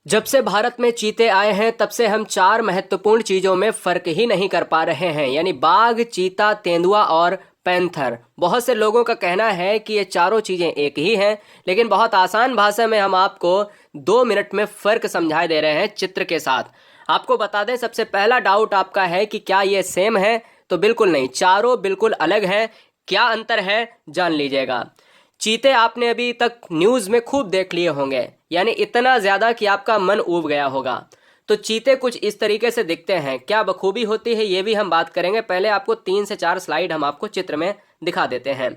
जब से भारत में चीते आए हैं तब से हम चार महत्वपूर्ण चीजों में फर्क ही नहीं कर पा रहे हैं, यानी बाघ, चीता, तेंदुआ और पैंथर। बहुत से लोगों का कहना है कि ये चारों चीजें एक ही हैं, लेकिन बहुत आसान भाषा में हम आपको 2 मिनट में फर्क समझाए दे रहे हैं चित्र के साथ। आपको बता दें, सबसे पहला डाउट आपका है कि क्या ये सेम है, तो बिल्कुल नहीं, चारों बिल्कुल अलग है। क्या अंतर है जान लीजिएगा। चीते आपने अभी तक न्यूज में खूब देख लिए होंगे, यानी इतना ज्यादा कि आपका मन ऊब गया होगा। तो चीते कुछ इस तरीके से दिखते हैं। क्या बखूबी होती है ये भी हम बात करेंगे। पहले आपको 3 से 4 स्लाइड हम आपको चित्र में दिखा देते हैं।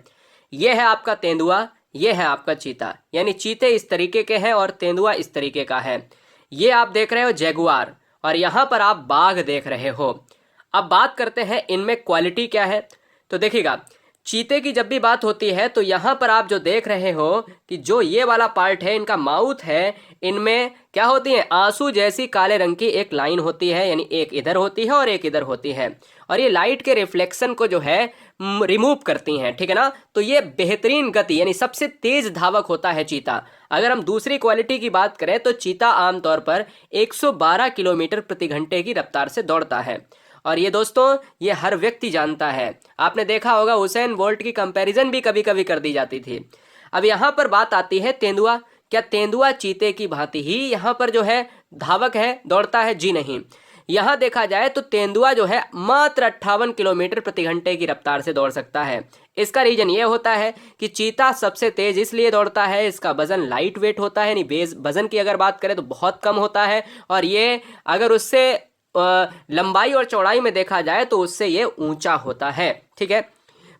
ये है आपका तेंदुआ, ये है आपका चीता, यानी चीते इस तरीके के हैं और तेंदुआ इस तरीके का है। ये आप देख रहे हो जैगुआर, और यहां पर आप बाघ देख रहे हो। अब बात करते हैं इनमें क्वालिटी क्या है। तो देखिएगा, चीते की जब भी बात होती है तो यहां पर आप जो देख रहे हो कि जो ये वाला पार्ट है, इनका माउथ है, इनमें क्या होती है, आंसू जैसी काले रंग की एक लाइन होती है, यानी एक इधर होती है और एक इधर होती है, और ये लाइट के रिफ्लेक्शन को जो है रिमूव करती हैं, ठीक है ना। तो ये बेहतरीन गति, यानी सबसे तेज धावक होता है चीता। अगर हम दूसरी क्वालिटी की बात करें तो चीता आमतौर पर 112 किलोमीटर प्रति घंटे की रफ्तार से दौड़ता है। और ये दोस्तों, ये हर व्यक्ति जानता है। आपने देखा होगा हुसैन बोल्ट की कंपैरिजन भी कभी कभी कर दी जाती थी। अब यहाँ पर बात आती है तेंदुआ। क्या तेंदुआ चीते की भांति ही यहाँ पर जो है धावक है, दौड़ता है? जी नहीं। यहाँ देखा जाए तो तेंदुआ जो है मात्र 58 किलोमीटर प्रति घंटे की रफ्तार से दौड़ सकता है। इसका रीजन ये होता है कि चीता सबसे तेज इसलिए दौड़ता है, इसका वजन लाइट वेट होता है, यानी बेस वजन की अगर बात करें तो बहुत कम होता है, और ये अगर उससे लंबाई और चौड़ाई में देखा जाए तो उससे ये ऊंचा होता है, ठीक है।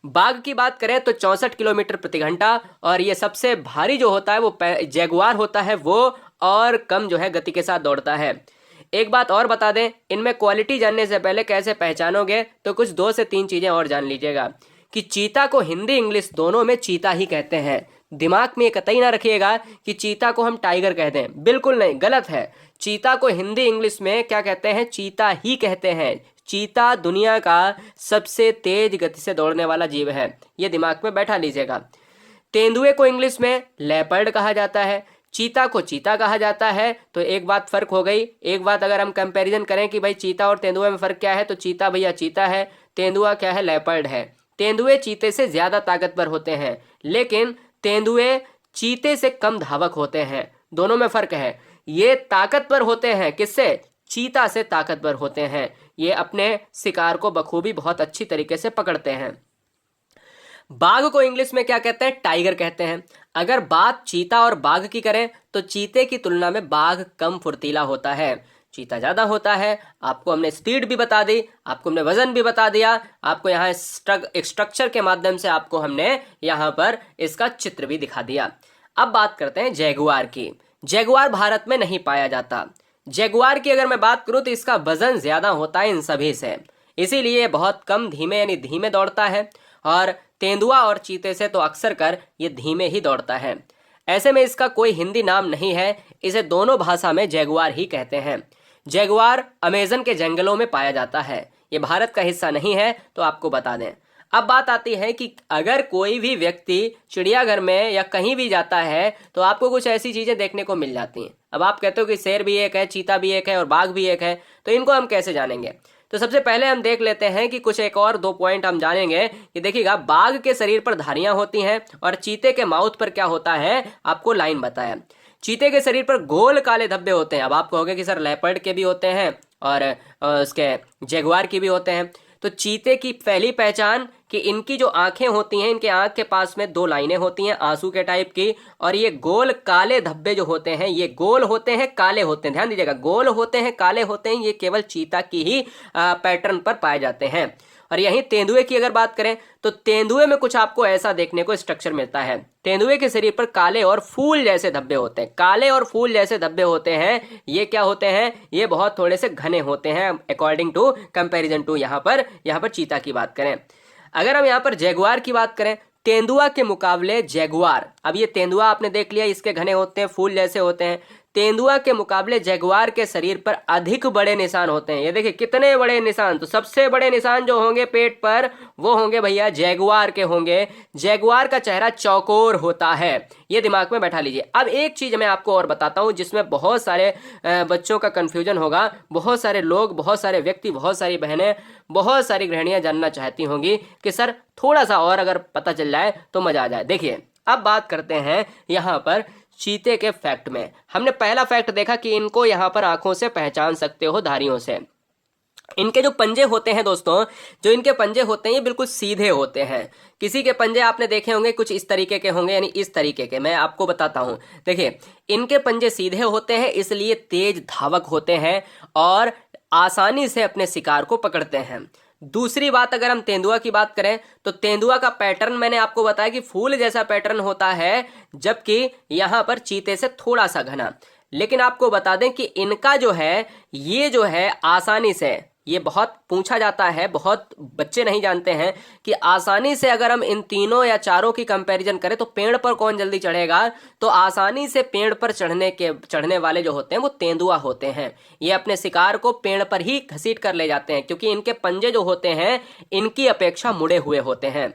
बाघ की बात करें तो 64 किलोमीटर प्रति घंटा, और ये सबसे भारी जो होता है वो जैगुआर होता है, वो और कम जो है गति के साथ दौड़ता है। एक बात और बता दें, इनमें क्वालिटी जानने से पहले कैसे पहचानोगे, तो कुछ 2 से 3 चीजें और जान लीजिएगा कि चीता को हिंदी इंग्लिश दोनों में चीता ही कहते हैं। दिमाग में कतई ना रखिएगा कि चीता को हम टाइगर कहते हैं, बिल्कुल नहीं, गलत है। चीता को हिंदी इंग्लिश में क्या कहते हैं? चीता ही कहते हैं। चीता दुनिया का सबसे तेज गति से दौड़ने वाला जीव है, ये दिमाग में बैठा लीजिएगा। तेंदुए को इंग्लिश में लेपर्ड कहा जाता है, चीता को चीता कहा जाता है। तो एक बात फर्क हो गई। एक बात अगर हम कंपैरिजन करें कि भाई चीता और तेंदुए में फर्क क्या है, तो चीता भैया चीता है, तेंदुआ क्या है? लेपर्ड है। तेंदुए चीते से ज्यादा ताकतवर होते हैं, लेकिन तेंदुए चीते से कम धावक होते हैं। दोनों में फर्क है। ये ताकतवर होते हैं, किससे? चीता से ताकतवर होते हैं। ये अपने शिकार को बखूबी बहुत अच्छी तरीके से पकड़ते हैं। बाघ को इंग्लिश में क्या कहते हैं? टाइगर कहते हैं। अगर बात चीता और बाघ की करें तो चीते की तुलना में बाघ कम फुर्तीला होता है, चीता ज्यादा होता है। आपको हमने स्पीड भी बता दी, आपको हमने वजन भी बता दिया, आपको यहाँ स्ट्रक्चर के माध्यम से आपको हमने यहाँ पर इसका चित्र भी दिखा दिया। अब बात करते हैं जैगुआर की। जैगुआर भारत में नहीं पाया जाता। जैगुआर की अगर मैं बात करूं तो इसका वजन ज्यादा होता है इन सभी से, इसीलिए बहुत कम धीमे यानी धीमे दौड़ता है, और तेंदुआ और चीते से तो अक्सर कर ये धीमे ही दौड़ता है। ऐसे में इसका कोई हिंदी नाम नहीं है, इसे दोनों भाषा में जैगुआर ही कहते हैं। जैगुआर अमेजन के जंगलों में पाया जाता है, ये भारत का हिस्सा नहीं है, तो आपको बता दें। अब बात आती है कि अगर कोई भी व्यक्ति चिड़ियाघर में या कहीं भी जाता है तो आपको कुछ ऐसी चीजें देखने को मिल जाती हैं। अब आप कहते हो कि शेर भी एक है, चीता भी एक है और बाघ भी एक है, तो इनको हम कैसे जानेंगे? तो सबसे पहले हम देख लेते हैं कि कुछ एक और 2 पॉइंट हम जानेंगे कि देखिएगा, बाघ के शरीर पर धारियां होती हैं और चीते के माउथ पर क्या होता है, आपको लाइन बताया। चीते के शरीर पर गोल काले धब्बे होते हैं। अब आप कहोगे कि सर लेपर्ड के भी होते हैं और उसके जैगुआर के भी होते हैं। तो चीते की पहली पहचान कि इनकी जो आंखें होती हैं, इनके आंख के पास में 2 लाइनें होती हैं आंसू के टाइप की, और ये गोल काले धब्बे जो होते हैं, ये गोल होते हैं, काले होते हैं। ध्यान दीजिएगा, गोल होते हैं, काले होते हैं, ये केवल चीता की ही पैटर्न पर पाए जाते हैं। और यहीं तेंदुए की अगर बात करें तो तेंदुए में कुछ आपको ऐसा देखने को स्ट्रक्चर मिलता है। तेंदुए के शरीर पर काले और फूल जैसे धब्बे होते हैं। काले और फूल जैसे धब्बे होते हैं, ये क्या होते हैं? ये बहुत थोड़े से घने होते हैं अकॉर्डिंग टू कंपैरिजन टू यहाँ पर चीता की बात करें। अगर हम यहाँ पर जैगुआर की बात करें, तेंदुआ के मुकाबले जैगुआर, अब ये तेंदुआ आपने देख लिया, इसके घने होते हैं, फूल जैसे होते हैं। तेंदुआ के मुकाबले जैगुआर के शरीर पर अधिक बड़े निशान होते हैं। ये देखिए कितने बड़े निशान। तो सबसे बड़े निशान जो होंगे पेट पर वो होंगे भैया जैगुआर के होंगे। जैगुआर का चेहरा चौकोर होता है, ये दिमाग में बैठा लीजिए। अब एक चीज मैं आपको और बताता हूं जिसमें बहुत सारे बच्चों का कंफ्यूजन होगा, बहुत सारे लोग, बहुत सारे व्यक्ति, बहुत सारी बहनें, बहुत सारी गृहिणियां जानना चाहती होंगी कि सर थोड़ा सा और अगर पता चल जाए तो मजा आ जाए। देखिए अब बात करते हैं यहाँ पर चीते के फैक्ट में। हमने पहला फैक्ट देखा कि इनको यहाँ पर आंखों से पहचान सकते हो, धारियों से। इनके जो पंजे होते हैं दोस्तों, जो इनके पंजे होते हैं ये बिल्कुल सीधे होते हैं। किसी के पंजे आपने देखे होंगे कुछ इस तरीके के होंगे, यानी इस तरीके के। मैं आपको बताता हूं, देखिए इनके पंजे सीधे होते हैं, इसलिए तेज धावक होते हैं और आसानी से अपने शिकार को पकड़ते हैं। दूसरी बात, अगर हम तेंदुआ की बात करें तो तेंदुआ का पैटर्न मैंने आपको बताया कि फूल जैसा पैटर्न होता है, जबकि यहां पर चीते से थोड़ा सा घना। लेकिन आपको बता दें कि इनका जो है ये जो है आसानी से, ये बहुत पूछा जाता है, बहुत बच्चे नहीं जानते हैं कि आसानी से अगर हम इन तीनों या चारों की कंपैरिजन करें तो पेड़ पर कौन जल्दी चढ़ेगा, तो आसानी से पेड़ पर चढ़ने वाले जो होते हैं वो तेंदुआ होते हैं। ये अपने शिकार को पेड़ पर ही घसीट कर ले जाते हैं, क्योंकि इनके पंजे जो होते हैं इनकी अपेक्षा मुड़े हुए होते हैं।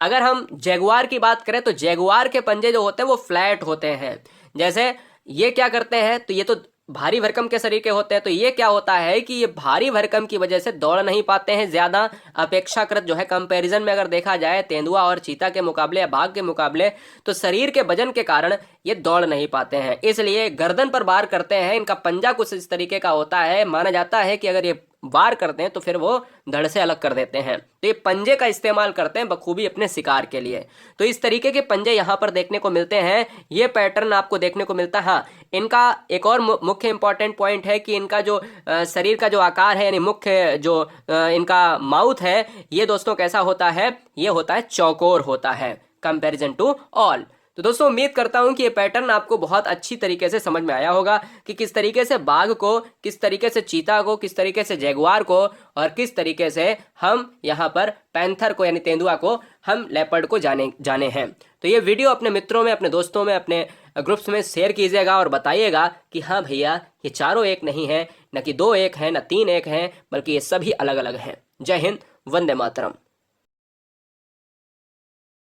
अगर हम जैगुआर की बात करें तो जैगुआर के पंजे जो होते हैं वो फ्लैट होते हैं। जैसे ये क्या करते हैं, तो ये तो भारी भरकम के शरीर के होते हैं, तो ये क्या होता है कि ये भारी भरकम की वजह से दौड़ नहीं पाते हैं ज्यादा, अपेक्षाकृत जो है कंपैरिजन में अगर देखा जाए तेंदुआ और चीता के मुकाबले या बाघ के मुकाबले, तो शरीर के वजन के कारण ये दौड़ नहीं पाते हैं, इसलिए गर्दन पर वार करते हैं। इनका पंजा कुछ इस तरीके का होता है, माना जाता है कि अगर ये वार करते हैं तो फिर वो धड़ से अलग कर देते हैं। तो ये पंजे का इस्तेमाल करते हैं बखूबी अपने शिकार के लिए। तो इस तरीके के पंजे यहाँ पर देखने को मिलते हैं, ये पैटर्न आपको देखने को मिलता है। हाँ, इनका एक और मुख्य इंपॉर्टेंट पॉइंट है कि इनका जो शरीर का जो आकार है, यानी मुख्य जो इनका माउथ है, ये दोस्तों कैसा होता है, ये होता है चौकोर होता है कंपैरिजन टू ऑल। तो दोस्तों उम्मीद करता हूं कि ये पैटर्न आपको बहुत अच्छी तरीके से समझ में आया होगा कि किस तरीके से बाघ को, किस तरीके से चीता को, किस तरीके से जैगुआर को और किस तरीके से हम यहाँ पर पैंथर को यानी तेंदुआ को, हम लेपर्ड को जाने हैं। तो ये वीडियो अपने मित्रों में, अपने दोस्तों में, अपने ग्रुप्स में शेयर कीजिएगा और बताइएगा कि हाँ भैया ये चारों एक नहीं है, न कि दो एक है, न तीन एक हैं, बल्कि ये सभी अलग अलग हैं। जय हिंद, वंदे मातरम।